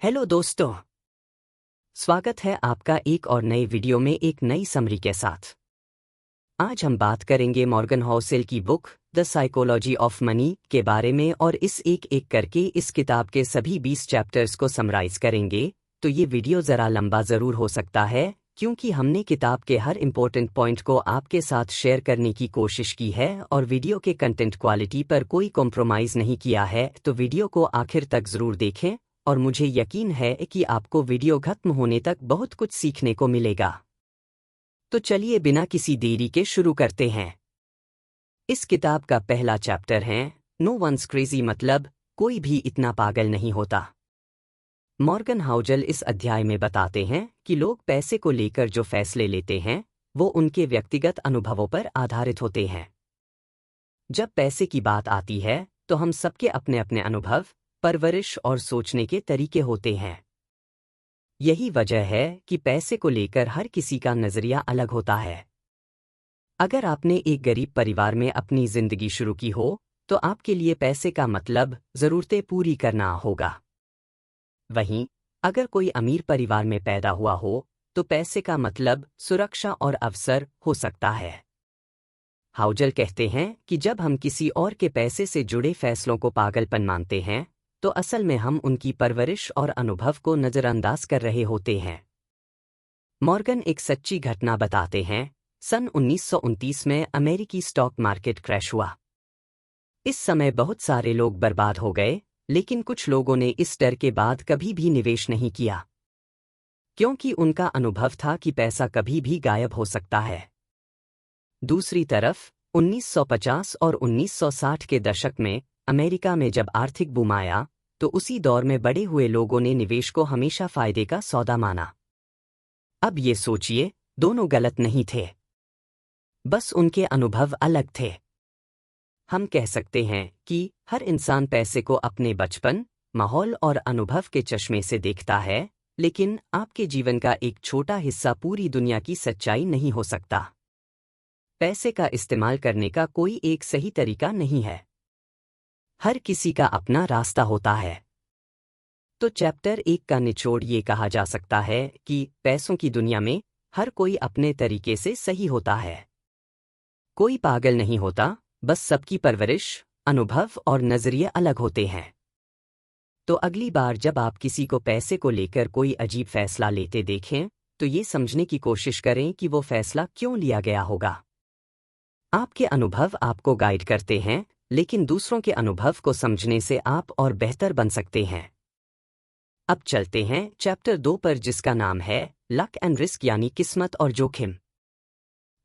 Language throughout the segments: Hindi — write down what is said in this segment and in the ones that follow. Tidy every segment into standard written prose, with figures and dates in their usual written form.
हेलो दोस्तों, स्वागत है आपका एक और नए वीडियो में एक नई समरी के साथ। आज हम बात करेंगे मॉर्गन हाउसेल की book the psychology of money के बारे में और इस एक करके इस किताब के सभी 20 चैप्टर्स को समराइज करेंगे। तो ये वीडियो ज़रा लंबा ज़रूर हो सकता है क्योंकि हमने किताब के हर इम्पोर्टेंट पॉइंट को आपके साथ शेयर करने की कोशिश की है और वीडियो के कंटेंट क्वालिटी पर कोई कॉम्प्रोमाइज़ नहीं किया है। तो वीडियो को आखिर तक ज़रूर देखें और मुझे यकीन है कि आपको वीडियो खत्म होने तक बहुत कुछ सीखने को मिलेगा। तो चलिए बिना किसी देरी के शुरू करते हैं। इस किताब का पहला चैप्टर है नो वंस क्रेजी, मतलब कोई भी इतना पागल नहीं होता। मॉर्गन हाउसेल इस अध्याय में बताते हैं कि लोग पैसे को लेकर जो फैसले लेते हैं वो उनके व्यक्तिगत अनुभवों पर आधारित होते हैं। जब पैसे की बात आती है तो हम सबके अपने अपने अनुभव, परवरिश और सोचने के तरीके होते हैं। यही वजह है कि पैसे को लेकर हर किसी का नज़रिया अलग होता है। अगर आपने एक गरीब परिवार में अपनी जिंदगी शुरू की हो तो आपके लिए पैसे का मतलब ज़रूरतें पूरी करना होगा। वहीं अगर कोई अमीर परिवार में पैदा हुआ हो तो पैसे का मतलब सुरक्षा और अवसर हो सकता है। हाउसेल कहते हैं कि जब हम किसी और के पैसे से जुड़े फैसलों को पागलपन मानते हैं तो असल में हम उनकी परवरिश और अनुभव को नज़रअंदाज कर रहे होते हैं। मॉर्गन एक सच्ची घटना बताते हैं। सन 1929 में अमेरिकी स्टॉक मार्केट क्रैश हुआ। इस समय बहुत सारे लोग बर्बाद हो गए, लेकिन कुछ लोगों ने इस डर के बाद कभी भी निवेश नहीं किया क्योंकि उनका अनुभव था कि पैसा कभी भी गायब हो सकता है। दूसरी तरफ 1950 और 1960 के दशक में अमेरिका में जब आर्थिक बूम आया तो उसी दौर में बड़े हुए लोगों ने निवेश को हमेशा फायदे का सौदा माना। अब ये सोचिए, दोनों गलत नहीं थे, बस उनके अनुभव अलग थे। हम कह सकते हैं कि हर इंसान पैसे को अपने बचपन, माहौल और अनुभव के चश्मे से देखता है, लेकिन आपके जीवन का एक छोटा हिस्सा पूरी दुनिया की सच्चाई नहीं हो सकता। पैसे का इस्तेमाल करने का कोई एक सही तरीका नहीं है, हर किसी का अपना रास्ता होता है। तो चैप्टर 1 का निचोड़ ये कहा जा सकता है कि पैसों की दुनिया में हर कोई अपने तरीके से सही होता है। कोई पागल नहीं होता, बस सबकी परवरिश, अनुभव और नजरिए अलग होते हैं। तो अगली बार जब आप किसी को पैसे को लेकर कोई अजीब फैसला लेते देखें तो ये समझने की कोशिश करें कि वो फैसला क्यों लिया गया होगा। आपके अनुभव आपको गाइड करते हैं, लेकिन दूसरों के अनुभव को समझने से आप और बेहतर बन सकते हैं। अब चलते हैं चैप्टर 2 पर, जिसका नाम है लक एंड रिस्क, यानी किस्मत और जोखिम।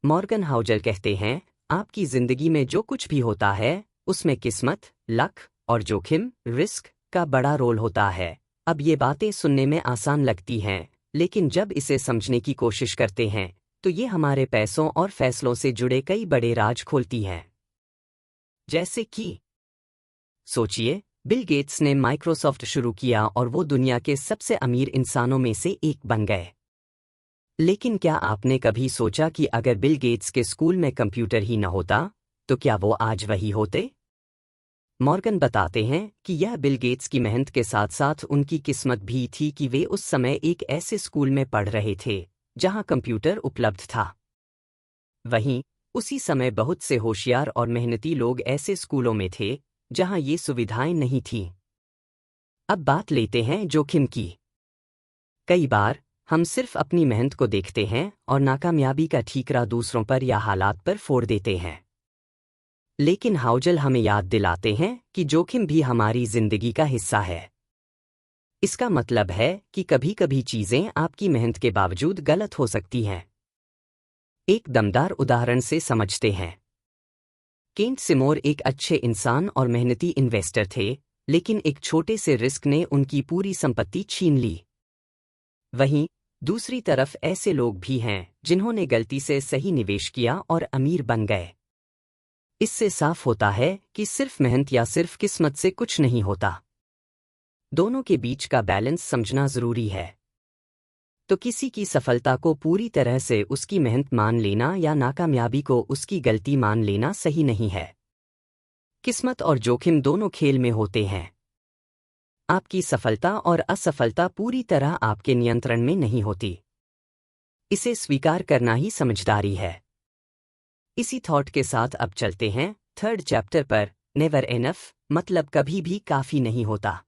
मॉर्गन हाउसेल कहते हैं आपकी जिंदगी में जो कुछ भी होता है उसमें किस्मत, लक और जोखिम, रिस्क का बड़ा रोल होता है। अब ये बातें सुनने में आसान लगती हैं, लेकिन जब इसे समझने की कोशिश करते हैं तो ये हमारे पैसों और फैसलों से जुड़े कई बड़े राज खोलती हैं। जैसे कि सोचिए, बिल गेट्स ने माइक्रोसॉफ्ट शुरू किया और वो दुनिया के सबसे अमीर इंसानों में से एक बन गए। लेकिन क्या आपने कभी सोचा कि अगर बिल गेट्स के स्कूल में कंप्यूटर ही न होता तो क्या वो आज वही होते? मॉर्गन बताते हैं कि यह बिल गेट्स की मेहनत के साथ साथ उनकी किस्मत भी थी कि वे उस समय एक ऐसे स्कूल में पढ़ रहे थे जहां कंप्यूटर उपलब्ध था। वहीं उसी समय बहुत से होशियार और मेहनती लोग ऐसे स्कूलों में थे जहां ये सुविधाएं नहीं थीं। अब बात लेते हैं जोखिम की। कई बार हम सिर्फ अपनी मेहनत को देखते हैं और नाकामयाबी का ठीकरा दूसरों पर या हालात पर फोड़ देते हैं। लेकिन हाउसेल हमें याद दिलाते हैं कि जोखिम भी हमारी जिंदगी का हिस्सा है। इसका मतलब है कि कभी कभी चीजें आपकी मेहनत के बावजूद गलत हो सकती हैं। एक दमदार उदाहरण से समझते हैं। केंट सिमोर एक अच्छे इंसान और मेहनती इन्वेस्टर थे, लेकिन एक छोटे से रिस्क ने उनकी पूरी संपत्ति छीन ली। वहीं दूसरी तरफ ऐसे लोग भी हैं जिन्होंने गलती से सही निवेश किया और अमीर बन गए। इससे साफ होता है कि सिर्फ मेहनत या सिर्फ किस्मत से कुछ नहीं होता। दोनों के बीच का बैलेंस समझना जरूरी है। तो किसी की सफलता को पूरी तरह से उसकी मेहनत मान लेना या नाकामयाबी को उसकी गलती मान लेना सही नहीं है। किस्मत और जोखिम दोनों खेल में होते हैं। आपकी सफलता और असफलता पूरी तरह आपके नियंत्रण में नहीं होती। इसे स्वीकार करना ही समझदारी है। इसी थॉट के साथ अब चलते हैं थर्ड चैप्टर पर, नेवर एनफ, मतलब कभी भी काफी नहीं होता।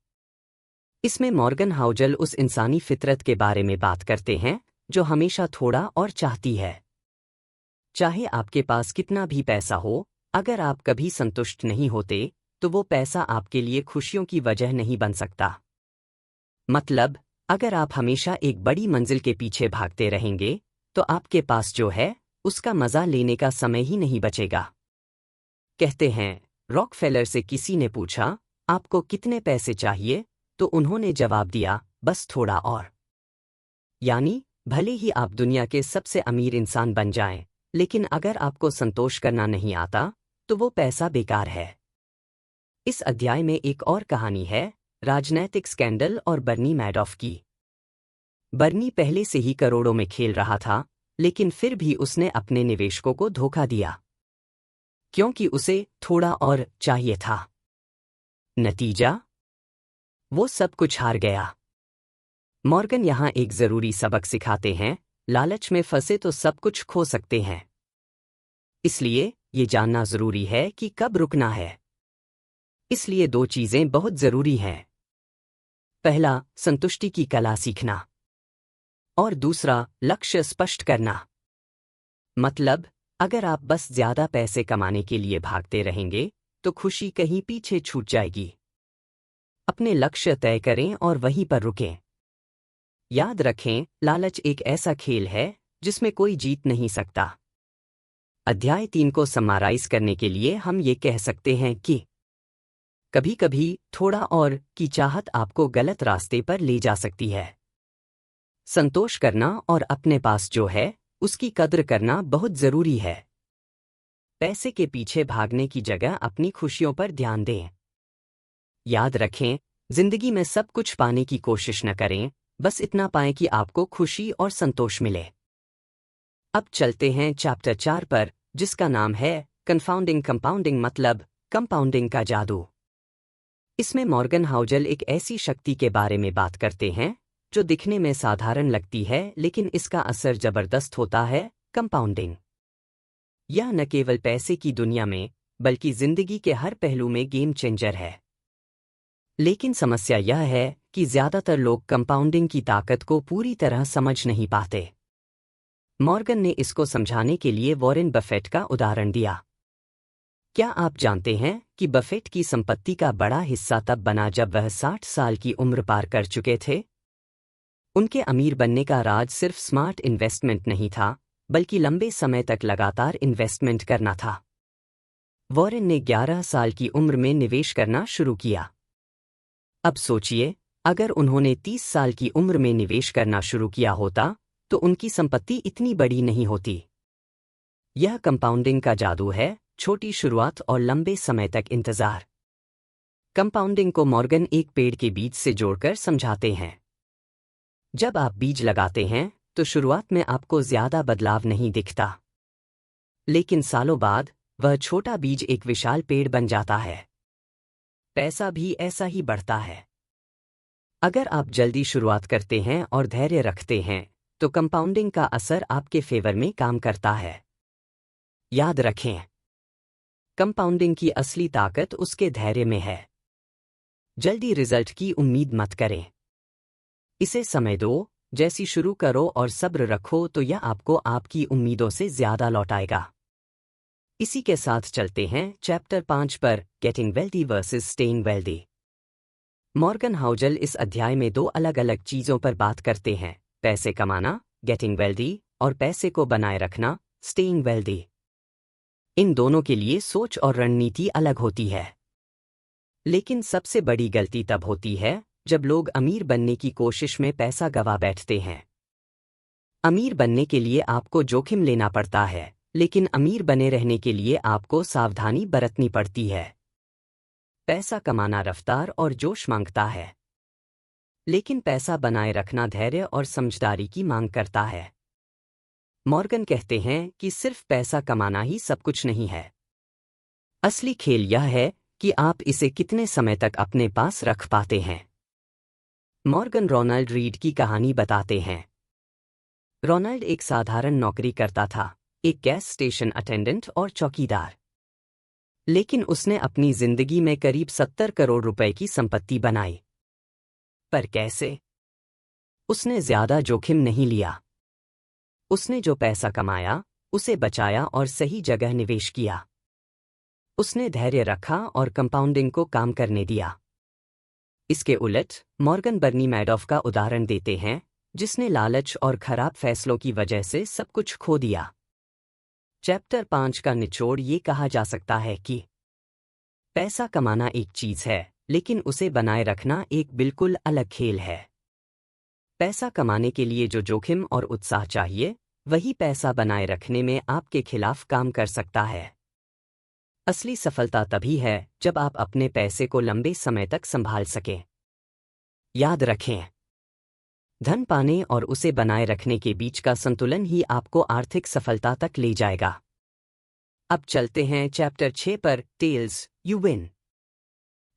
इसमें मॉर्गन हाउजल उस इंसानी फितरत के बारे में बात करते हैं जो हमेशा थोड़ा और चाहती है। चाहे आपके पास कितना भी पैसा हो, अगर आप कभी संतुष्ट नहीं होते तो वो पैसा आपके लिए खुशियों की वजह नहीं बन सकता। मतलब, अगर आप हमेशा एक बड़ी मंजिल के पीछे भागते रहेंगे तो आपके पास जो है उसका मजा लेने का समय ही नहीं बचेगा। कहते हैं, रॉकफेलर से किसी ने पूछा, आपको कितने पैसे चाहिए? तो उन्होंने जवाब दिया, बस थोड़ा और। यानी, भले ही आप दुनिया के सबसे अमीर इंसान बन जाएं, लेकिन अगर आपको संतोष करना नहीं आता तो वो पैसा बेकार है। इस अध्याय में एक और कहानी है, राजनैतिक स्कैंडल और बर्नी मैडॉफ की। बर्नी पहले से ही करोड़ों में खेल रहा था, लेकिन फिर भी उसने अपने निवेशकों को धोखा दिया, क्योंकि उसे थोड़ा और चाहिए था। नतीजा, वो सब कुछ हार गया। मॉर्गन यहाँ एक जरूरी सबक सिखाते हैं, लालच में फंसे तो सब कुछ खो सकते हैं। इसलिए ये जानना जरूरी है कि कब रुकना है। इसलिए दो चीजें बहुत जरूरी हैं। पहला, संतुष्टि की कला सीखना, और दूसरा, लक्ष्य स्पष्ट करना। मतलब, अगर आप बस ज्यादा पैसे कमाने के लिए भागते रहेंगे तो खुशी कहीं पीछे छूट जाएगी। अपने लक्ष्य तय करें और वहीं पर रुकें। याद रखें, लालच एक ऐसा खेल है जिसमें कोई जीत नहीं सकता। अध्याय 3 को समराइज करने के लिए हम ये कह सकते हैं कि कभी कभी थोड़ा और की चाहत आपको गलत रास्ते पर ले जा सकती है। संतोष करना और अपने पास जो है उसकी कद्र करना बहुत जरूरी है। पैसे के पीछे भागने की जगह अपनी खुशियों पर ध्यान दें। याद रखें, जिंदगी में सब कुछ पाने की कोशिश न करें, बस इतना पाएं कि आपको खुशी और संतोष मिले। अब चलते हैं चैप्टर 4 पर, जिसका नाम है कन्फाउंडिंग कंपाउंडिंग, मतलब कंपाउंडिंग का जादू। इसमें मॉर्गन हाउजल एक ऐसी शक्ति के बारे में बात करते हैं जो दिखने में साधारण लगती है लेकिन इसका असर जबरदस्त होता है, कंपाउंडिंग। यह न केवल पैसे की दुनिया में बल्कि जिंदगी के हर पहलू में गेम चेंजर है। लेकिन समस्या यह है कि ज्यादातर लोग कंपाउंडिंग की ताकत को पूरी तरह समझ नहीं पाते। मॉर्गन ने इसको समझाने के लिए वॉरेन बफेट का उदाहरण दिया। क्या आप जानते हैं कि बफेट की संपत्ति का बड़ा हिस्सा तब बना जब वह 60 साल की उम्र पार कर चुके थे? उनके अमीर बनने का राज सिर्फ स्मार्ट इन्वेस्टमेंट नहीं था, बल्कि लंबे समय तक लगातार इन्वेस्टमेंट करना था। वॉरेन ने 11 साल की उम्र में निवेश करना शुरू किया। अब सोचिए, अगर उन्होंने 30 साल की उम्र में निवेश करना शुरू किया होता तो उनकी संपत्ति इतनी बड़ी नहीं होती। यह कंपाउंडिंग का जादू है, छोटी शुरुआत और लंबे समय तक इंतजार। कंपाउंडिंग को मॉर्गन एक पेड़ के बीज से जोड़कर समझाते हैं। जब आप बीज लगाते हैं तो शुरुआत में आपको ज्यादा बदलाव नहीं दिखता, लेकिन सालों बाद वह छोटा बीज एक विशाल पेड़ बन जाता है। पैसा भी ऐसा ही बढ़ता है। अगर आप जल्दी शुरुआत करते हैं और धैर्य रखते हैं तो कंपाउंडिंग का असर आपके फेवर में काम करता है। याद रखें, कंपाउंडिंग की असली ताकत उसके धैर्य में है। जल्दी रिजल्ट की उम्मीद मत करें। इसे समय दो, जैसी शुरू करो और सब्र रखो तो यह आपको आपकी उम्मीदों से ज्यादा लौटाएगा। इसी के साथ चलते हैं चैप्टर 5 पर, getting wealthy versus staying wealthy. Morgan Housel इस अध्याय में दो अलग अलग चीजों पर बात करते हैं, पैसे कमाना, गेटिंग वेल्दी, और पैसे को बनाए रखना, स्टेइंग वेल्दी। इन दोनों के लिए सोच और रणनीति अलग होती है। लेकिन सबसे बड़ी गलती तब होती है जब लोग अमीर बनने की कोशिश में पैसा गवा बैठते हैं। अमीर बनने के लिए आपको जोखिम लेना पड़ता है, लेकिन अमीर बने रहने के लिए आपको सावधानी बरतनी पड़ती है। पैसा कमाना रफ्तार और जोश मांगता है, लेकिन पैसा बनाए रखना धैर्य और समझदारी की मांग करता है। मॉर्गन कहते हैं कि सिर्फ पैसा कमाना ही सब कुछ नहीं है। असली खेल यह है कि आप इसे कितने समय तक अपने पास रख पाते हैं। मॉर्गन रोनाल्ड रीड की कहानी बताते हैं। रोनाल्ड एक साधारण नौकरी करता था, एक गैस स्टेशन अटेंडेंट और चौकीदार। लेकिन उसने अपनी जिंदगी में करीब 70 करोड़ रुपए की संपत्ति बनाई। पर कैसे? उसने ज्यादा जोखिम नहीं लिया। उसने जो पैसा कमाया उसे बचाया और सही जगह निवेश किया। उसने धैर्य रखा और कंपाउंडिंग को काम करने दिया। इसके उलट मॉर्गन बर्नी मैडॉफ का उदाहरण देते हैं, जिसने लालच और खराब फैसलों की वजह से सब कुछ खो दिया। चैप्टर 5 का निचोड़ ये कहा जा सकता है कि पैसा कमाना एक चीज है, लेकिन उसे बनाए रखना एक बिल्कुल अलग खेल है। पैसा कमाने के लिए जो जोखिम और उत्साह चाहिए, वही पैसा बनाए रखने में आपके खिलाफ काम कर सकता है। असली सफलता तभी है जब आप अपने पैसे को लंबे समय तक संभाल सकें। याद रखें, धन पाने और उसे बनाए रखने के बीच का संतुलन ही आपको आर्थिक सफलता तक ले जाएगा। अब चलते हैं चैप्टर 6 पर, टेल्स यू विन।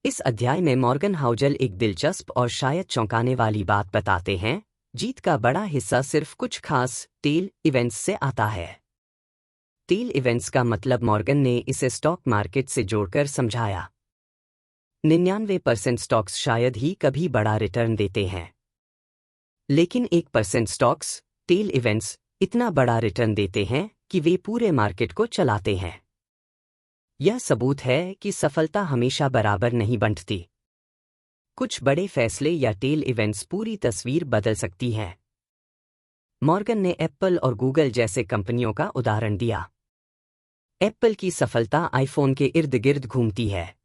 इस अध्याय में मॉर्गन हाउजल एक दिलचस्प और शायद चौंकाने वाली बात बताते हैं। जीत का बड़ा हिस्सा सिर्फ कुछ खास टेल इवेंट्स से आता है। टेल इवेंट्स का मतलब मॉर्गन ने इसे स्टॉक मार्केट से जोड़कर समझाया। 99% स्टॉक्स शायद ही कभी बड़ा रिटर्न देते हैं, लेकिन 1% स्टॉक्स, टेल इवेंट्स, इतना बड़ा रिटर्न देते हैं कि वे पूरे मार्केट को चलाते हैं। यह सबूत है कि सफलता हमेशा बराबर नहीं बंटती। कुछ बड़े फैसले या टेल इवेंट्स पूरी तस्वीर बदल सकती हैं। मॉर्गन ने एप्पल और गूगल जैसे कंपनियों का उदाहरण दिया। एप्पल की सफलता आईफोन के इर्द गिर्द घूमती है।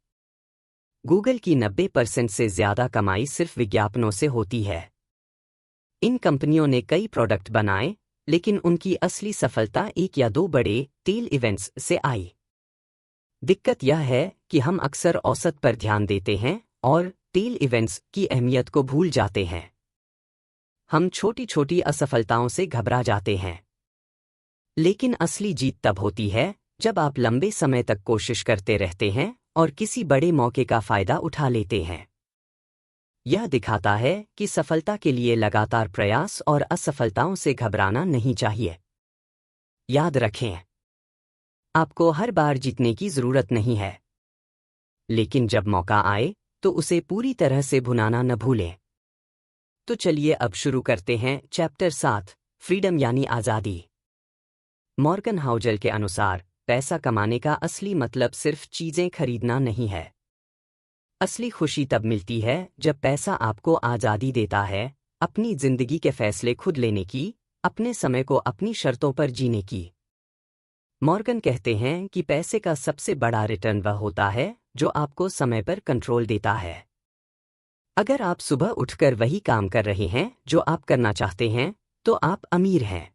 गूगल की 90% से ज्यादा कमाई सिर्फ विज्ञापनों से होती है। इन कंपनियों ने कई प्रोडक्ट बनाए, लेकिन उनकी असली सफलता एक या दो बड़े टेल इवेंट्स से आई। दिक्कत यह है कि हम अक्सर औसत पर ध्यान देते हैं और टेल इवेंट्स की अहमियत को भूल जाते हैं। हम छोटी छोटी असफलताओं से घबरा जाते हैं। लेकिन असली जीत तब होती है जब आप लंबे समय तक कोशिश करते रहते हैं और किसी बड़े मौके का फायदा उठा लेते हैं। यह दिखाता है कि सफलता के लिए लगातार प्रयास और असफलताओं से घबराना नहीं चाहिए। याद रखें, आपको हर बार जीतने की जरूरत नहीं है, लेकिन जब मौका आए तो उसे पूरी तरह से भुनाना न भूलें। तो चलिए अब शुरू करते हैं चैप्टर 7, फ्रीडम यानी आज़ादी। मॉर्गन हाउजल के अनुसार पैसा कमाने का असली मतलब सिर्फ चीजें खरीदना नहीं है। असली खुशी तब मिलती है जब पैसा आपको आज़ादी देता है, अपनी जिंदगी के फैसले खुद लेने की, अपने समय को अपनी शर्तों पर जीने की। मॉर्गन कहते हैं कि पैसे का सबसे बड़ा रिटर्न वह होता है जो आपको समय पर कंट्रोल देता है। अगर आप सुबह उठकर वही काम कर रहे हैं जो आप करना चाहते हैं, तो आप अमीर हैं।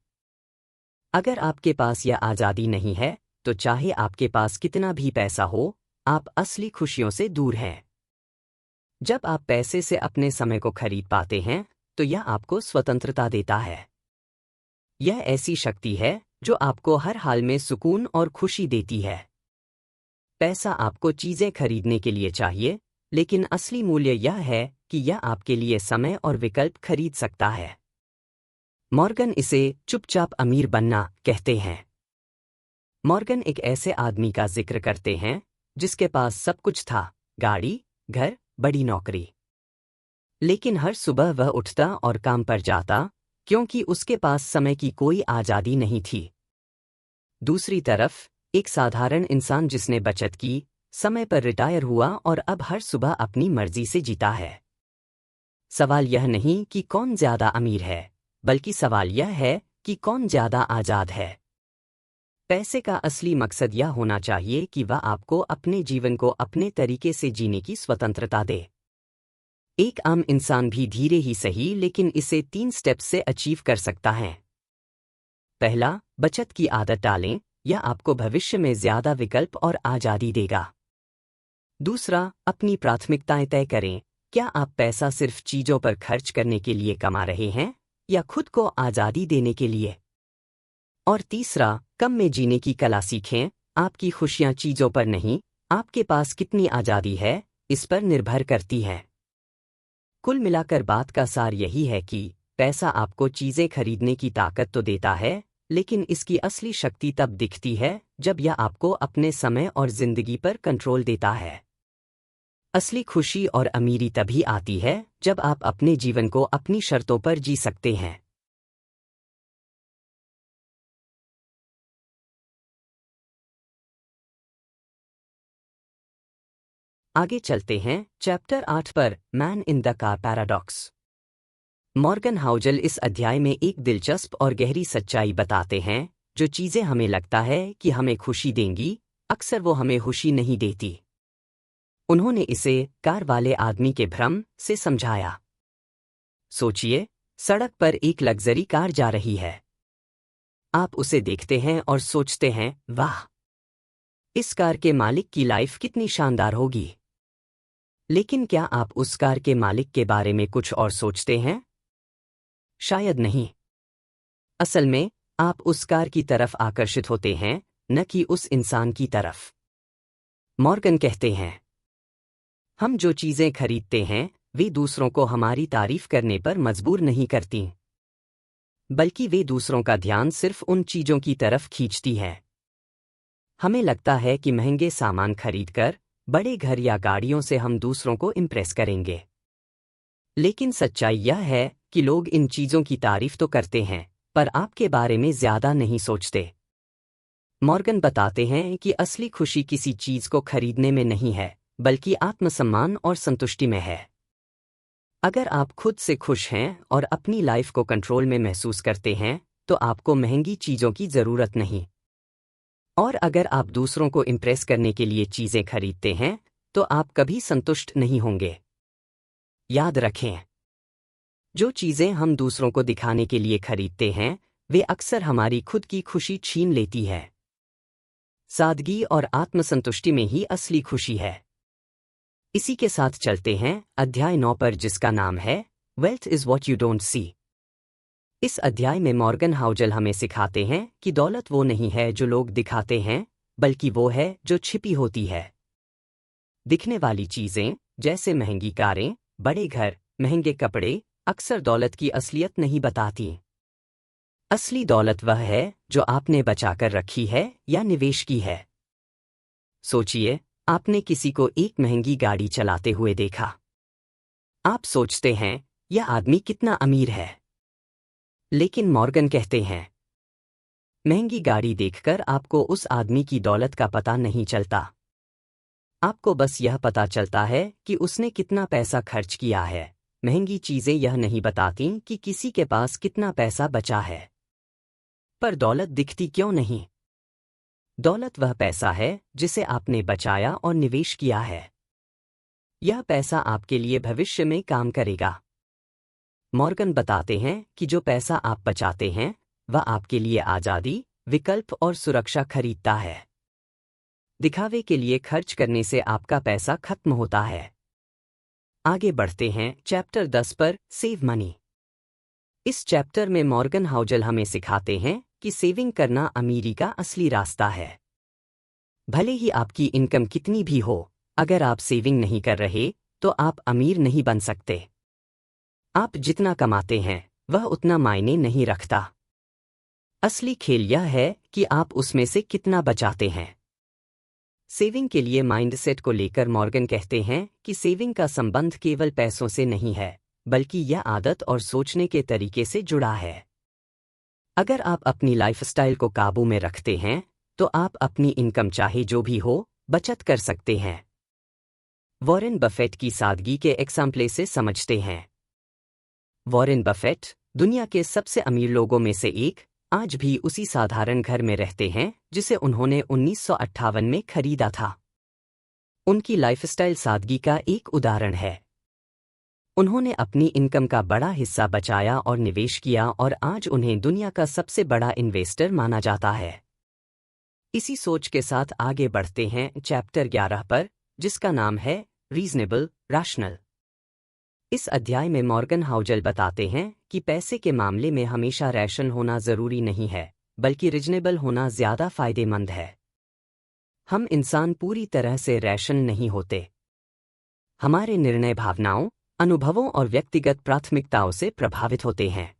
अगर आपके पास यह आज़ादी नहीं है, तो चाहे आपके पास कितना भी पैसा हो, आप असली खुशियों से दूर हैं। जब आप पैसे से अपने समय को खरीद पाते हैं, तो यह आपको स्वतंत्रता देता है। यह ऐसी शक्ति है जो आपको हर हाल में सुकून और खुशी देती है। पैसा आपको चीजें खरीदने के लिए चाहिए, लेकिन असली मूल्य यह है कि यह आपके लिए समय और विकल्प खरीद सकता है। मॉर्गन इसे चुपचाप अमीर बनना कहते हैं। मॉर्गन एक ऐसे आदमी का जिक्र करते हैं जिसके पास सब कुछ था, गाड़ी, घर, बड़ी नौकरी। लेकिन हर सुबह वह उठता और काम पर जाता, क्योंकि उसके पास समय की कोई आज़ादी नहीं थी। दूसरी तरफ एक साधारण इंसान जिसने बचत की, समय पर रिटायर हुआ और अब हर सुबह अपनी मर्जी से जीता है। सवाल यह नहीं कि कौन ज्यादा अमीर है, बल्कि सवाल यह है कि कौन ज्यादा आज़ाद है। पैसे का असली मकसद यह होना चाहिए कि वह आपको अपने जीवन को अपने तरीके से जीने की स्वतंत्रता दे। एक आम इंसान भी धीरे ही सही, लेकिन इसे 3 स्टेप्स से अचीव कर सकता है। पहला, बचत की आदत डालें, यह आपको भविष्य में ज्यादा विकल्प और आज़ादी देगा। दूसरा, अपनी प्राथमिकताएं तय करें, क्या आप पैसा सिर्फ चीजों पर खर्च करने के लिए कमा रहे हैं या खुद को आज़ादी देने के लिए? और तीसरा, कम में जीने की कला सीखें, आपकी खुशियां चीजों पर नहीं, आपके पास कितनी आज़ादी है, इस पर निर्भर करती हैं। कुल मिलाकर बात का सार यही है कि पैसा आपको चीजें खरीदने की ताकत तो देता है, लेकिन इसकी असली शक्ति तब दिखती है जब यह आपको अपने समय और जिंदगी पर कंट्रोल देता है। असली खुशी और अमीरी तभी आती है जब आप अपने जीवन को अपनी शर्तों पर जी सकते हैं। आगे चलते हैं चैप्टर 8 पर, man in the car paradox. Morgan Housel इस अध्याय में एक दिलचस्प और गहरी सच्चाई बताते हैं। जो चीजें हमें लगता है कि हमें खुशी देंगी, अक्सर वो हमें खुशी नहीं देती। उन्होंने इसे कार वाले आदमी के भ्रम से समझाया। सोचिए, सड़क पर एक लग्जरी कार जा रही है। आप उसे देखते हैं और सोचते हैं, वाह, इस कार के मालिक की लाइफ कितनी शानदार होगी। लेकिन क्या आप उस कार के मालिक के बारे में कुछ और सोचते हैं? शायद नहीं। असल में आप उस कार की तरफ आकर्षित होते हैं, न कि उस इंसान की तरफ। मॉर्गन कहते हैं, हम जो चीजें खरीदते हैं वे दूसरों को हमारी तारीफ करने पर मजबूर नहीं करती, बल्कि वे दूसरों का ध्यान सिर्फ उन चीजों की तरफ खींचती हैं। हमें लगता है कि महंगे सामान खरीदकर, बड़े घर या गाड़ियों से हम दूसरों को इम्प्रेस करेंगे। लेकिन सच्चाई यह है कि लोग इन चीजों की तारीफ तो करते हैं, पर आपके बारे में ज्यादा नहीं सोचते। मॉर्गन बताते हैं कि असली खुशी किसी चीज को खरीदने में नहीं है, बल्कि आत्मसम्मान और संतुष्टि में है। अगर आप खुद से खुश हैं और अपनी लाइफ को कंट्रोल में महसूस करते हैं, तो आपको महंगी चीजों की जरूरत नहीं। और अगर आप दूसरों को इम्प्रेस करने के लिए चीजें खरीदते हैं, तो आप कभी संतुष्ट नहीं होंगे। याद रखें, जो चीजें हम दूसरों को दिखाने के लिए खरीदते हैं, वे अक्सर हमारी खुद की खुशी छीन लेती है। सादगी और आत्मसंतुष्टि में ही असली खुशी है। इसी के साथ चलते हैं अध्याय 9 पर, जिसका नाम है wealth is what you don't see. इस अध्याय में मॉर्गन हाउजल हमें सिखाते हैं कि दौलत वो नहीं है जो लोग दिखाते हैं, बल्कि वो है जो छिपी होती है। दिखने वाली चीजें, जैसे महंगी कारें, बड़े घर, महंगे कपड़े, अक्सर दौलत की असलियत नहीं बताती। असली दौलत वह है जो आपने बचाकर रखी है या निवेश की है। सोचिए, आपने किसी को एक महंगी गाड़ी चलाते हुए देखा। आप सोचते हैं, यह आदमी कितना अमीर है। लेकिन मॉर्गन कहते हैं, महंगी गाड़ी देखकर आपको उस आदमी की दौलत का पता नहीं चलता। आपको बस यह पता चलता है कि उसने कितना पैसा खर्च किया है। महंगी चीजें यह नहीं बताती कि किसी के पास कितना पैसा बचा है। पर दौलत दिखती क्यों नहीं? दौलत वह पैसा है जिसे आपने बचाया और निवेश किया है। यह पैसा आपके लिए भविष्य में काम करेगा। मॉर्गन बताते हैं कि जो पैसा आप बचाते हैं, वह आपके लिए आजादी, विकल्प और सुरक्षा खरीदता है। दिखावे के लिए खर्च करने से आपका पैसा खत्म होता है। आगे बढ़ते हैं चैप्टर 10 पर, सेव मनी। इस चैप्टर में मॉर्गन हाउजल हमें सिखाते हैं कि सेविंग करना अमीरी का असली रास्ता है। भले ही आपकी इनकम कितनी भी हो, अगर आप सेविंग नहीं कर रहे, तो आप अमीर नहीं बन सकते। आप जितना कमाते हैं, वह उतना मायने नहीं रखता। असली खेल यह है कि आप उसमें से कितना बचाते हैं। सेविंग के लिए माइंडसेट को लेकर मॉर्गन कहते हैं कि सेविंग का संबंध केवल पैसों से नहीं है, बल्कि यह आदत और सोचने के तरीके से जुड़ा है। अगर आप अपनी लाइफस्टाइल को काबू में रखते हैं, तो आप अपनी इनकम चाहे जो भी हो, बचत कर सकते हैं। वॉरेन बफेट की सादगी के एग्जाम्पल से समझते हैं। वॉरेन बफेट, दुनिया के सबसे अमीर लोगों में से एक, आज भी उसी साधारण घर में रहते हैं जिसे उन्होंने 1958 में खरीदा था। उनकी लाइफस्टाइल सादगी का एक उदाहरण है। उन्होंने अपनी इनकम का बड़ा हिस्सा बचाया और निवेश किया, और आज उन्हें दुनिया का सबसे बड़ा इन्वेस्टर माना जाता है। इसी सोच के साथ आगे बढ़ते हैं चैप्टर 11 पर, जिसका नाम है रीजनेबल, रैशनल। इस अध्याय में मॉर्गन हाउजल बताते हैं कि पैसे के मामले में हमेशा रैशन होना जरूरी नहीं है, बल्कि रीजनेबल होना ज्यादा फायदेमंद है। हम इंसान पूरी तरह से रैशन नहीं होते। हमारे निर्णय भावनाओं, अनुभवों और व्यक्तिगत प्राथमिकताओं से प्रभावित होते हैं।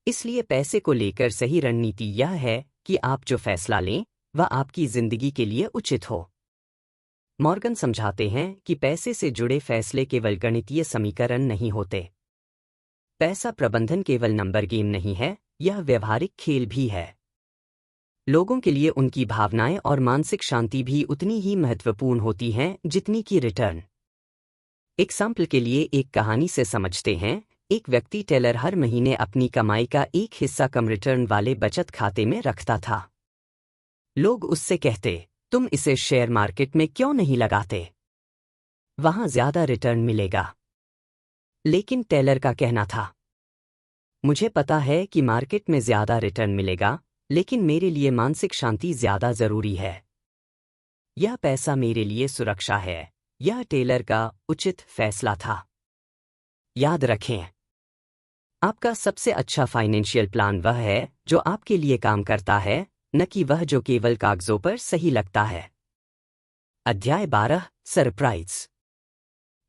इसलिए पैसे को लेकर सही रणनीति यह है कि आप जो फैसला लें वह आपकी जिंदगी के लिए उचित हो। मॉर्गन समझाते हैं कि पैसे से जुड़े फैसले केवल गणितीय समीकरण नहीं होते। पैसा प्रबंधन केवल नंबर गेम नहीं है, यह व्यवहारिक खेल भी है। लोगों के लिए उनकी भावनाएं और मानसिक शांति भी उतनी ही महत्वपूर्ण होती हैं जितनी कि रिटर्न। एग्जाम्पल के लिए एक कहानी से समझते हैं। एक व्यक्ति टेलर हर महीने अपनी कमाई का एक हिस्सा कम रिटर्न वाले बचत खाते में रखता था। लोग उससे कहते, तुम इसे शेयर मार्केट में क्यों नहीं लगाते? वहां ज्यादा रिटर्न मिलेगा। लेकिन टेलर का कहना था, मुझे पता है कि मार्केट में ज्यादा रिटर्न मिलेगा, लेकिन मेरे लिए मानसिक शांति ज्यादा जरूरी है। यह पैसा मेरे लिए सुरक्षा है। यह टेलर का उचित फैसला था। याद रखें, आपका सबसे अच्छा फाइनेंशियल प्लान वह है जो आपके लिए काम करता है, न कि वह जो केवल कागजों पर सही लगता है। अध्याय 12, सरप्राइज।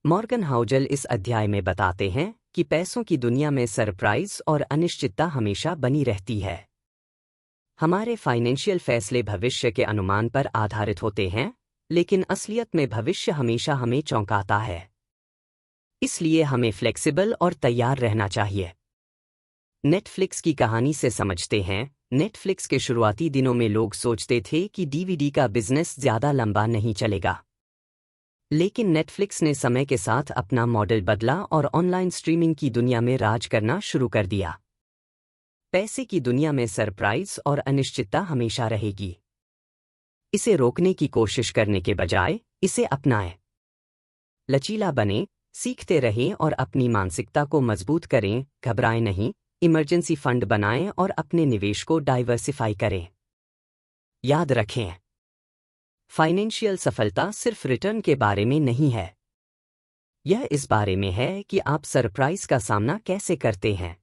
मॉर्गन हाउजल इस अध्याय में बताते हैं कि पैसों की दुनिया में सरप्राइज और अनिश्चितता हमेशा बनी रहती है। हमारे फाइनेंशियल फैसले भविष्य के अनुमान पर आधारित होते हैं, लेकिन असलियत में भविष्य हमेशा हमें चौंकाता है। इसलिए हमें फ्लेक्सिबल और तैयार रहना चाहिए। नेटफ्लिक्स की कहानी से समझते हैं। नेटफ्लिक्स के शुरुआती दिनों में लोग सोचते थे कि डीवीडी का बिजनेस ज्यादा लंबा नहीं चलेगा। लेकिन नेटफ्लिक्स ने समय के साथ अपना मॉडल बदला और ऑनलाइन स्ट्रीमिंग की दुनिया में राज करना शुरू कर दिया। पैसे की दुनिया में सरप्राइज और अनिश्चितता हमेशा रहेगी। इसे रोकने की कोशिश करने के बजाय इसे अपनाएं। लचीला बने, सीखते रहें और अपनी मानसिकता को मजबूत करें। घबराएं नहीं, इमरजेंसी फंड बनाएं और अपने निवेश को डाइवर्सिफाई करें। याद रखें, फाइनेंशियल सफलता सिर्फ रिटर्न के बारे में नहीं है। यह इस बारे में है कि आप सरप्राइज का सामना कैसे करते हैं।